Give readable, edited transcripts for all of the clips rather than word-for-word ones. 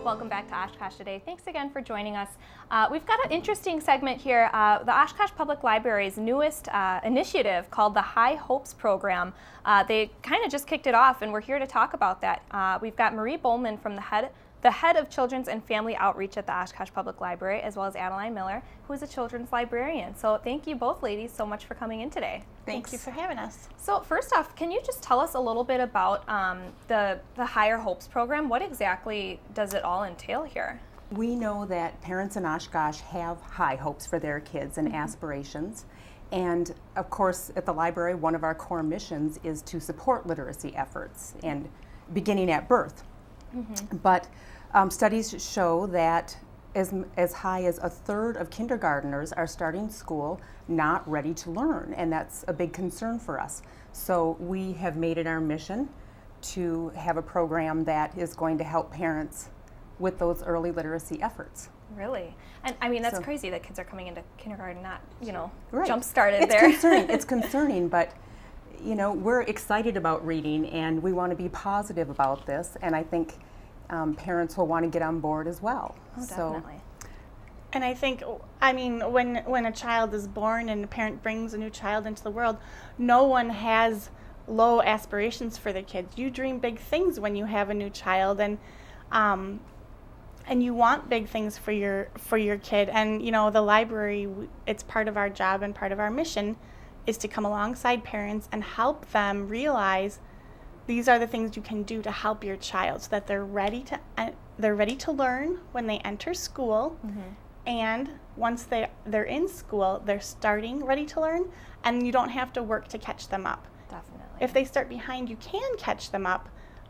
Welcome back to Oshkosh Today. Thanks again for joining us. We've got an interesting segment here. The Oshkosh Public Library's newest initiative called the High Hopes Program. They kind of just kicked it off, and we're here to talk about that. We've got Marie Bowman from the head of Children's and Family Outreach at the Oshkosh Public Library, as well as Adeline Miller, who is a children's librarian. So thank you both ladies so much for coming in today. Thank you for having us. So first off, can you just tell us a little bit about the Higher Hopes program? What exactly does it all entail here? We know that parents in Oshkosh have high hopes for their kids and aspirations. And of course, at the library, one of our core missions is to support literacy efforts and beginning at birth. But studies show that as high as a third of kindergartners are starting school not ready to learn, and that's a big concern for us. So we have made it our mission to have a program that is going to help parents with those early literacy efforts. Really? And I mean, that's crazy that kids are coming into kindergarten not, Right. jump-started It's there. concerning. It's concerning, but we're excited about reading, and we want to be positive about this, and I think parents will want to get on board as well. Oh, definitely. And I think, when a child is born and a parent brings a new child into the world, no one has low aspirations for their kids. You dream big things when you have a new child, and you want big things for your kid. And the library, it's part of our job and part of our mission is to come alongside parents and help them realize these are the things you can do to help your child so that they're ready to learn when they enter school. And once they're in school, they're starting ready to learn, and you don't have to work to catch them up. Definitely. If they start behind, you can catch them up,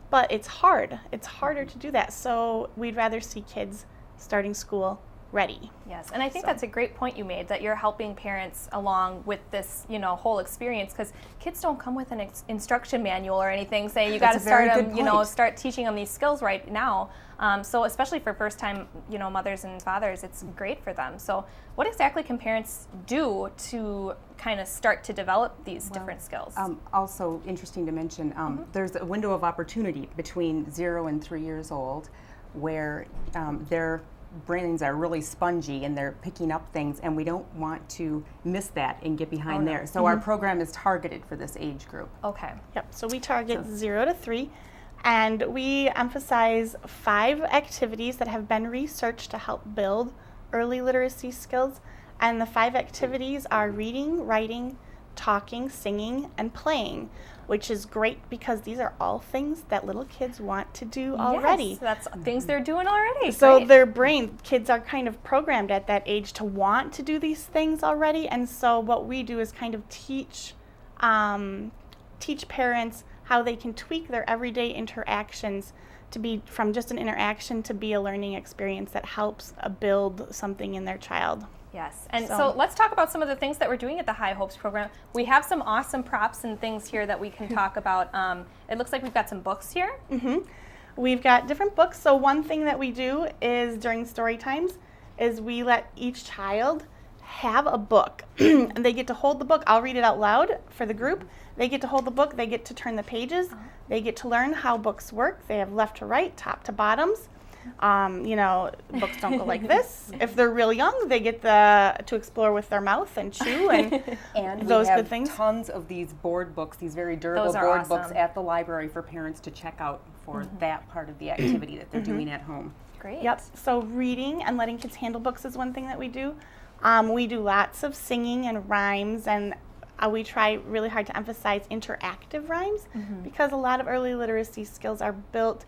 but it's hard. It's harder to do that. So we'd rather see kids starting school ready. Yes, and I think that's a great point you made, that you're helping parents along with this, whole experience, because kids don't come with an instruction manual or anything saying you got to start them, start teaching them these skills right now. So especially for first-time, mothers and fathers, it's great for them. So what exactly can parents do to kind of start to develop these different skills? Also interesting to mention, there's a window of opportunity between 0 and 3 years old where their brains are really spongy and they're picking up things, and we don't want to miss that and get behind there. So our program is targeted for this age group. Okay. Yep, so we target 0 to 3, and we emphasize 5 activities that have been researched to help build early literacy skills. And the 5 activities are reading, writing, talking, singing, and playing, which is great because these are all things that little kids want to do already. Yes, that's things they're doing already. So Great. their brain, kids are kind of programmed at that age to want to do these things already. And so what we do is kind of teach parents how they can tweak their everyday interactions to be from just an interaction to be a learning experience that helps build something in their child. Yes, and so let's talk about some of the things that we're doing at the High Hopes program. We have some awesome props and things here that we can talk about. It looks like we've got some books here. We've got different books. So one thing that we do is during story times is we let each child have a book. And they get to hold the book. I'll read it out loud for the group. They get to hold the book. They get to turn the pages. They get to learn how books work. They have left to right, top to bottoms. Books don't go like this. If they're real young, they get to explore with their mouth and chew and those good things. Tons of these board books, these very durable board books at the library for parents to check out for that part of the activity that they're doing at home. Great. Yep. So reading and letting kids handle books is one thing that we do. We do lots of singing and rhymes, and we try really hard to emphasize interactive rhymes because a lot of early literacy skills are built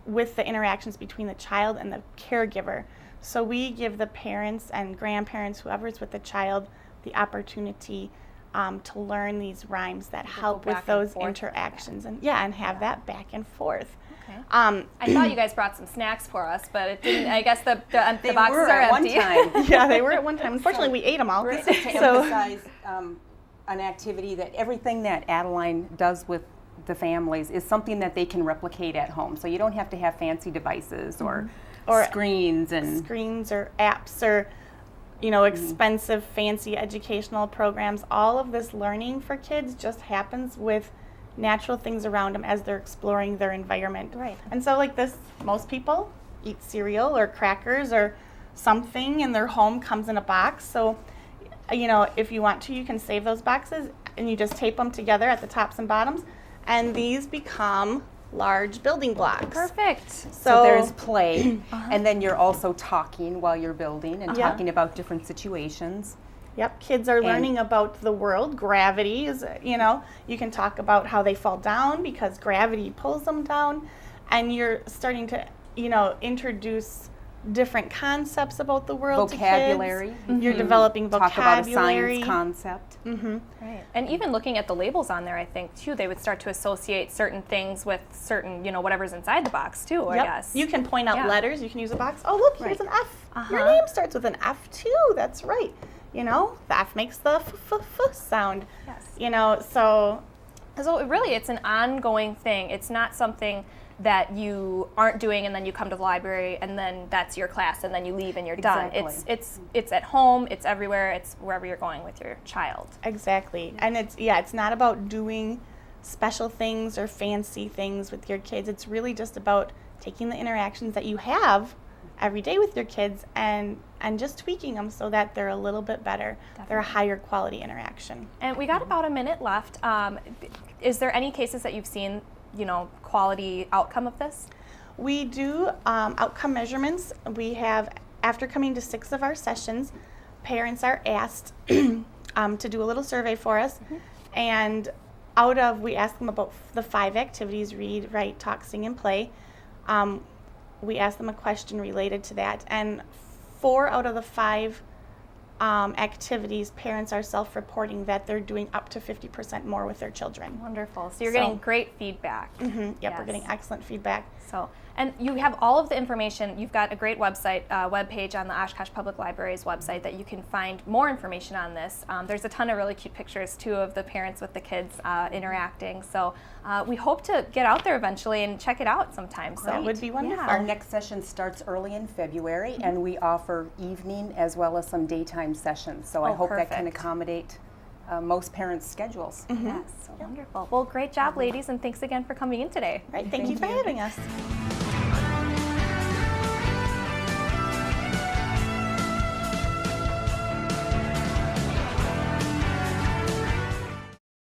with the interactions between the child and the caregiver. So we give the parents and grandparents, whoever's with the child, the opportunity to learn these rhymes that help with those interactions and have that back and forth. Okay. I thought you guys brought some snacks for us, but it didn't. I guess the boxes are empty. Yeah, they were at one time. Unfortunately, we ate them all. This is to emphasize an activity that everything that Adeline does with the families is something that they can replicate at home. So you don't have to have fancy devices or screens or apps or expensive fancy educational programs. All of this learning for kids just happens with natural things around them as they're exploring their environment. Right. And so like this, most people eat cereal or crackers or something in their home comes in a box. So, you know, if you want to, you can save those boxes and you just tape them together at the tops and bottoms, and these become large building blocks. Perfect. So there's play, and then you're also talking while you're building and Yeah. talking about different situations. Yep, kids are learning about the world. Gravity is, you know, you can talk about how they fall down because gravity pulls them down, and you're starting to, you know, introduce different concepts about the world Vocabulary. to kids. You're developing Talk about a vocabulary. science concept. Right. And even looking at the labels on there, I think, too, they would start to associate certain things with certain, you know, whatever's inside the box, too, I Yep. guess. You can point out Yeah. letters. You can use a box. Oh, look, here's an F. Your name starts with an F, too. That's right. You know, the F makes the f sound. Yes. You know, so So really, it's an ongoing thing. It's not something that you aren't doing and then you come to the library and then that's your class and then you leave and you're done. Exactly. It's at home, it's everywhere, it's wherever you're going with your child. exactly. And it's not about doing special things or fancy things with your kids. It's really just about taking the interactions that you have every day with your kids and just tweaking them so that they're a little bit better. They're a higher quality interaction. And we got about a minute left. Is there any cases that you've seen, you know, quality outcome of this? We do outcome measurements. We have, after coming to 6 of our sessions, parents are asked to do a little survey for us. And we ask them about the 5 activities: read, write, talk, sing, and play. We ask them a question related to that. And 4 out of the 5 activities, parents are self-reporting that they're doing up to 50% more with their children. Wonderful. So you're So- getting great feedback. Yep, we're Yes. getting excellent feedback. So, and you have all of the information. You've got a great website, webpage on the Oshkosh Public Library's website that you can find more information on this. There's a ton of really cute pictures too of the parents with the kids interacting. So we hope to get out there eventually and check it out sometime. So That would be wonderful. Our next session starts early in February, and we offer evening as well as some daytime sessions. So I Oh, hope that can perfect. accommodate most parents' schedules. Yes, so wonderful. Well, great job, ladies, and thanks again for coming in today. Right, thank you for having us.